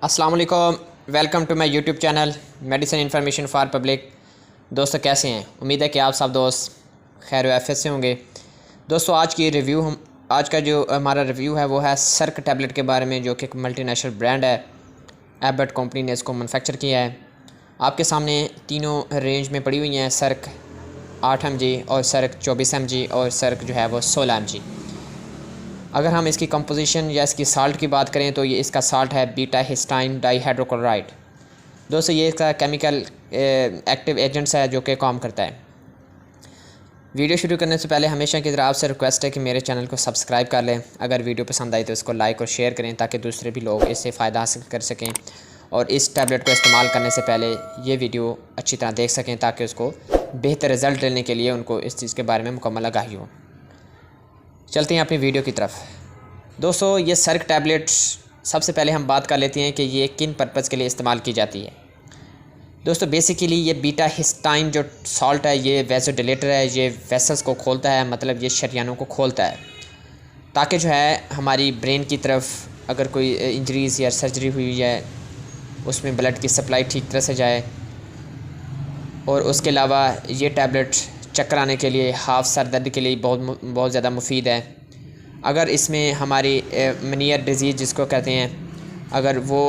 अस्सलाम वालेकुम, welcome to my YouTube channel medicine information for public. दोस्तों कैसे हैं? उम्मीद है कि आप सब दोस्त खैर आफियत से होंगे। दोस्तों आज का जो हमारा रिव्यू है वो है सर्क टैबलेट के बारे में, जो कि एक मल्टीनेशनल ब्रांड है। एबट कंपनी ने इसको मैन्युफैक्चर किया है। आपके सामने तीनों रेंज में पड़ी हुई हैं, सर्क 8 mg और सर्क 24 mg और सर्क जो है वो 16 mg। अगर हम इसकी कंपोजिशन या इसकी साल्ट की बात करें तो ये इसका साल्ट है बीटा हिस्टाइन डाईहाइड्रोक्लोराइड। दोस्तों ये इसका केमिकल एक्टिव एजेंट्स है जो कि काम करता है। वीडियो शुरू करने से पहले हमेशा की तरह आपसे रिक्वेस्ट है कि मेरे चैनल को सब्सक्राइब कर लें। अगर वीडियो पसंद आई तो इसको लाइक और शेयर करें ताकि दूसरे भी लोग इससे फ़ायदा हासिल कर सकें और इस टैबलेट को इस्तेमाल करने से पहले ये वीडियो अच्छी तरह देख सकें ताकि उसको बेहतर रिज़ल्ट लेने के लिए उनको इस चीज़ के बारे में मुकम्मल आगाही हो। चलते हैं अपनी वीडियो की तरफ। दोस्तों ये सर्क टैबलेट, सबसे पहले हम बात कर लेते हैं कि ये किन पर्पज़ के लिए इस्तेमाल की जाती है। दोस्तों बेसिकली ये बीटा हिस्टाइन जो सॉल्ट है ये वैसोडिलेटर है, ये वेसल्स को खोलता है, मतलब ये शरियानों को खोलता है ताकि जो है हमारी ब्रेन की तरफ अगर कोई इंजरीज़ या सर्जरी हुई है उसमें ब्लड की सप्लाई ठीक तरह से जाए। और उसके अलावा ये टैबलेट चक्कर आने के लिए, हाफ सर दर्द के लिए बहुत ज़्यादा मुफीद है। अगर इसमें हमारी मनियर डिज़ीज़ जिसको कहते हैं, अगर वो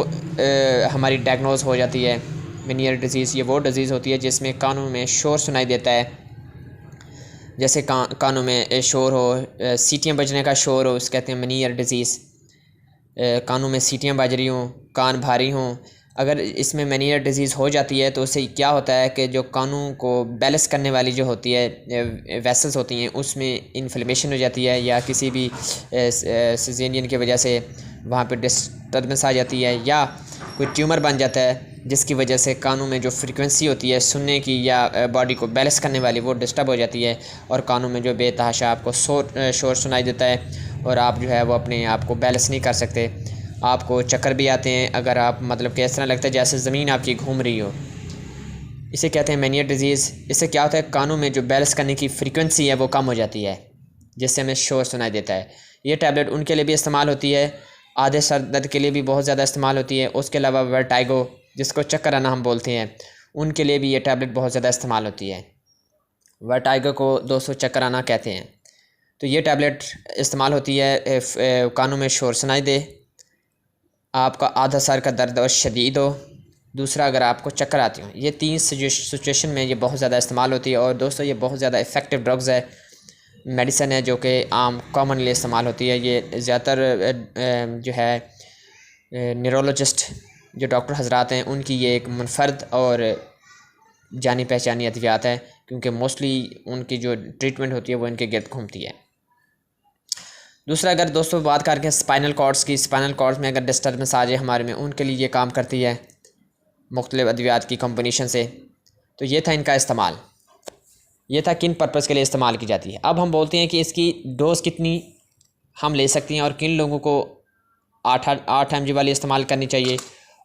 हमारी डायग्नोज हो जाती है, मनियर डिज़ीज़ ये वो डिज़ीज़ होती है जिसमें कानों में शोर सुनाई देता है, जैसे कानों में शोर हो, सीटियाँ बजने का शोर हो, उसे कहते हैं मनियर डिज़ीज़। कानों में सीटियाँ बज रही हों, कान भारी हों, अगर इसमें मनियर डिज़ीज़ हो जाती है तो उससे क्या होता है कि जो कानों को बैलेंस करने वाली जो होती है वेसल्स होती हैं उसमें इन्फ्लेमेशन हो जाती है, या किसी भी सिजेरियन की वजह से वहाँ पे डिस्टर्बेंस आ जाती है, या कोई ट्यूमर बन जाता है जिसकी वजह से कानों में जो फ्रीक्वेंसी होती है सुनने की या बॉडी को बैलेंस करने वाली वो डिस्टर्ब हो जाती है और कानों में जो बेतहाशा आपको शोर सुनाई देता है और आप जो है वो अपने आप को बैलेंस नहीं कर सकते। आपको चक्कर भी आते हैं, अगर आप मतलब कि इस तरह लगता है जैसे ज़मीन आपकी घूम रही हो। इसे कहते हैं मैनियर डिज़ीज़। इससे क्या होता है, कानों में जो बैलेंस करने की फ्रीक्वेंसी है वो कम हो जाती है जिससे हमें शोर सुनाई देता है। ये टैबलेट उनके लिए भी इस्तेमाल होती है, आधे सर दर्द के लिए भी बहुत ज़्यादा इस्तेमाल होती है। उसके अलावा वर्टाइगो जिसको चक्कर आना हम बोलते हैं, उनके लिए भी ये टैबलेट बहुत ज़्यादा इस्तेमाल होती है। वर्टाइगो को 200 चक्कर आना कहते हैं। तो ये टैबलेट इस्तेमाल होती है कानों में शोर सुनाई दे, आपका आधा सर का दर्द और शदीद हो, दूसरा अगर आपको चक्कर आती हो। ये तीन सिचुएशन में ये बहुत ज़्यादा इस्तेमाल होती है। और दोस्तों ये बहुत ज़्यादा इफ़ेक्टिव ड्रग्स है, मेडिसिन है जो कि आम कॉमनली इस्तेमाल होती है। ये ज़्यादातर जो है न्यूरोलॉजिस्ट जो डॉक्टर हजरात हैं उनकी ये एक मुनफरद और जानी पहचानी अद्वियात है, क्योंकि मोस्टली उनकी जो ट्रीटमेंट होती है वो इनके गिर्द घूमती है। दूसरा अगर दोस्तों बात करके स्पाइनल कॉर्ड्स की, स्पाइनल कॉर्ड्स में अगर डिस्टर्बेंस आ जाए हमारे में, उनके लिए ये काम करती है मुख्तलिफ़ अद्वियात की कॉम्बिनेशन से। तो ये था इनका इस्तेमाल, ये था किन पर्पज़ के लिए इस्तेमाल की जाती है। अब हम बोलते हैं कि इसकी डोज़ कितनी हम ले सकते हैं और किन लोगों को 8 mg वाली इस्तेमाल करनी चाहिए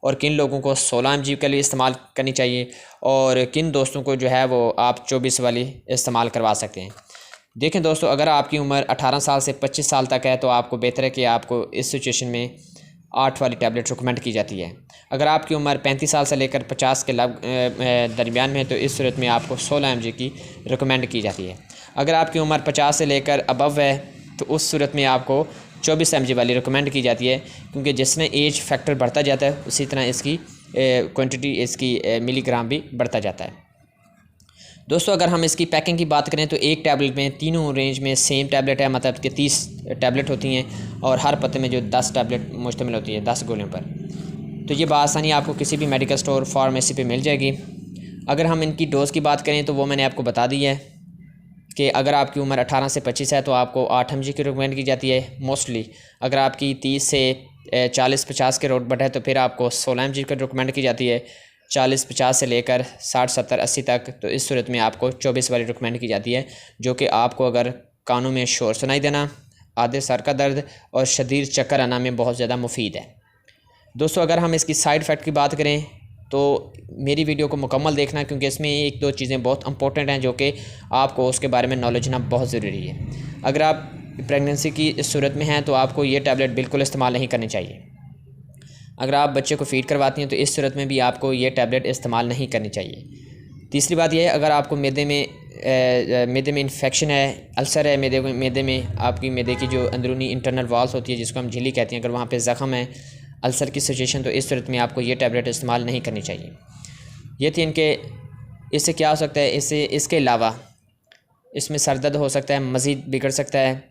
और किन लोगों को 16 mg के लिए इस्तेमाल करनी चाहिए और किन दोस्तों को जो है वो आप 24 वाली इस्तेमाल करवा सकते हैं। देखें दोस्तों, अगर आपकी उम्र 18 साल से 25 साल तक है तो आपको बेहतर है कि आपको इस सिचुएशन में 8 वाली टैबलेट रिकमेंड की जाती है। अगर आपकी उम्र 35 साल से लेकर 50 के दरमियान में है तो इस सूरत में आपको 16 mg की रिकमेंड की जाती है। अगर आपकी उम्र 50 से लेकर अबव है तो उस सूरत में आपको 24 mg वाली रिकमेंड की जाती है, क्योंकि जिसमें एज फैक्टर बढ़ता जाता है उसी तरह इसकी क्वांटिटी, इसकी मिलीग्राम भी बढ़ता जाता है। दोस्तों अगर हम इसकी पैकिंग की बात करें तो एक टैबलेट में तीनों रेंज में सेम टैबलेट है, मतलब कि 30 टैबलेट होती हैं और हर पत्ते में जो 10 टैबलेट मुश्तमिल होती है 10 गोलियों पर। तो ये बासानी आपको किसी भी मेडिकल स्टोर फार्मेसी पे मिल जाएगी। अगर हम इनकी डोज़ की बात करें तो वो मैंने आपको बता दी है कि अगर आपकी उम्र 18 से 25 है तो आपको 8 mg की रिकमेंड की जाती है मोस्टली। अगर आपकी 30 से 40-50 के रोड बट है तो फिर आपको 16 mg की रिकमेंड की जाती है। 40-50 से लेकर 60-70-80 तक तो इस सूरत में आपको 24 वाली रिकमेंड की जाती है, जो कि आपको अगर कानों में शोर सुनाई देना, आधे सर का दर्द और शदीद चक्कर आना में बहुत ज़्यादा मुफीद है। दोस्तों अगर हम इसकी साइड इफ़ेक्ट की बात करें तो मेरी वीडियो को मुकम्मल देखना, क्योंकि इसमें एक दो चीज़ें बहुत इंपॉर्टेंट हैं जो कि आपको उसके बारे में नॉलेज होना बहुत ज़रूरी है। अगर आप प्रेगनेंसी की इस सूरत में हैं तो आपको ये टैबलेट बिल्कुल इस्तेमाल नहीं करनी चाहिए। अगर आप बच्चे को फ़ीड करवाती हैं तो इस सूरत में भी आपको ये टैबलेट इस्तेमाल नहीं करनी चाहिए। तीसरी बात यह है, अगर आपको मैदे में इन्फेक्शन है, अल्सर है मैदे में आपकी मैदे की जो अंदरूनी इंटरनल वॉल्स होती है जिसको हम झिल्ली कहते हैं, अगर वहाँ पे ज़ख़म है, अल्सर की सिचुएशन, तो इस सूरत में आपको ये टैबलेट इस्तेमाल नहीं करनी चाहिए। ये थी इनके, इससे क्या हो सकता है, इसके अलावा इसमें सर दर्द हो सकता है, मज़ीद बिगड़ सकता है।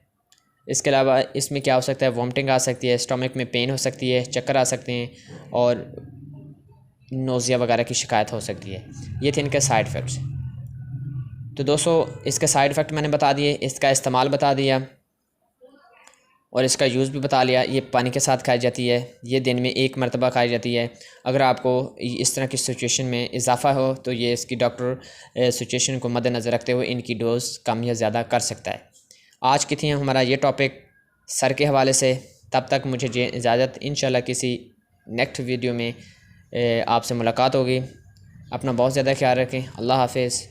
इसके अलावा इसमें क्या हो सकता है, वॉमिटिंग आ सकती है, स्टमक में पेन हो सकती है, चक्कर आ सकते हैं और नोज़िया वगैरह की शिकायत हो सकती है। ये थे इनके साइड इफ़ेक्ट्स। तो दोस्तों इसके साइड इफ़ेक्ट मैंने बता दिए, इसका इस्तेमाल बता दिया और इसका यूज़ भी बता लिया। ये पानी के साथ खाई जाती है, ये दिन में 1 मरतबा खाई जाती है। अगर आपको इस तरह की सिचुएशन में इजाफ़ा हो तो ये इसकी डॉक्टर सिचुएशन को मद्देनज़र रखते हुए इनकी डोज़ कम या ज़्यादा कर सकता है। आज की थी हमारा ये टॉपिक सर के हवाले से। तब तक मुझे इजाज़त, इंशाल्लाह किसी नेक्स्ट वीडियो में आपसे मुलाकात होगी। अपना बहुत ज़्यादा ख्याल रखें। अल्लाह हाफ़िज़।